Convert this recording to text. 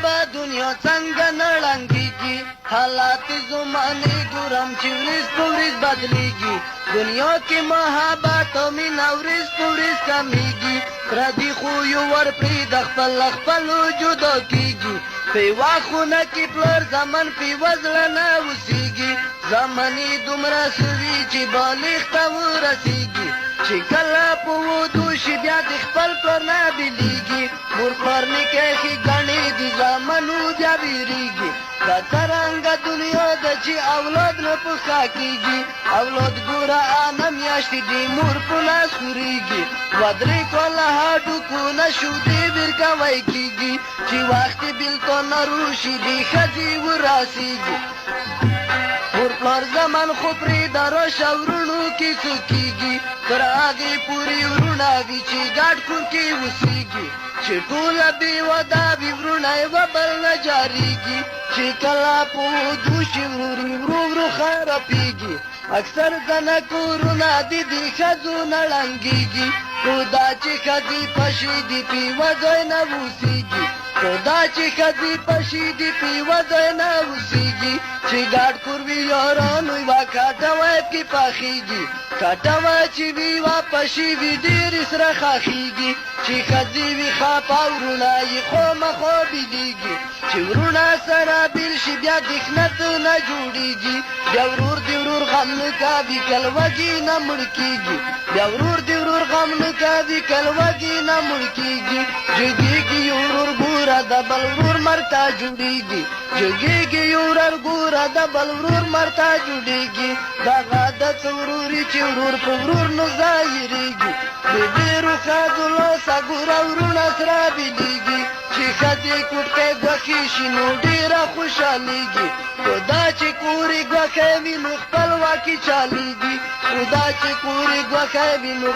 په دنیا څنګه نړنګېږي حالات زمانې ګورم چې ورځ په ورځ بدلېږي دنیا کې محبت او مینه ورځ په ورځ کمیږي پردي خویو ورپرې د خپلو جدا کېږي په یوه خونه کې پلار زمن په یوه زړه نه اوسېږي زمانې دومره سوي چې بالغ ته ورسېږي چې کله په ودو شي بیا د خپل پلار نه بېلېږي مور پلار نیکه ښې ګڼې د زامنو بیا وېرېږي دا څرنګه دنیا ده چې اولاد نه په ښه کېږي اولاد ګوره انه میاشتې د مور په لاس خورېږي دوه درې کاله هډوکو نه شودې ورکوی کېږي چې وخت بېلتون نروشي د ښځې وراسېږي مور پلار زمن خو پرېږده راشه وروڼو کې څه کېږي تر هغې پورې وروڼه وي چې ګډ کور کې اوسېږي چې ټوله بې واده وي وروڼه یوه بل نه جارېږي چې کله په ودو شي وروري ورو ورو خرابېږي اکثر زنه کورونه د دې ښځو نه ړنګېږي خو دا چې ښځې پشي دي په یوه ځای نه اوسېږي خو دا چې ښځې پشي دي په یوه ځای نه اوسېږي چې ګډ کور وي یارانو یوه کټه وی پکې پخېږي کټه وی چې وي یوه پشي وي ډېرې سره ښخېږي چې ښځې وي خپه وروڼه یې خامخا بېلېږي چې وروڼه سره بېل شي بیا دښمت نه جوړېږي بیا ورور د ورور غم نه کوي کل وږي نه مړ کېږي بیا ورور د ورور غم نه کوي کل وږي نه مړ کېږي جګېږي یو ورور ګوره د بل ورور مرګ ته جوړېږي جګېږي یو ورور ګوره د بل ورور مرګ ته جوړېږي دغه عادت وروري چې ورور په ورور نه ظاهرېږي د ډېرو ښځو لاسه ګوره وروڼه سره بېلېږي چې ښځې کوټکۍ ګوښې شي نو ډېره خوشحالېږي خو دا چې کورې ګوښی وي نو خپلواکي چالېږي خو دا چې کورې ګوښی وي نو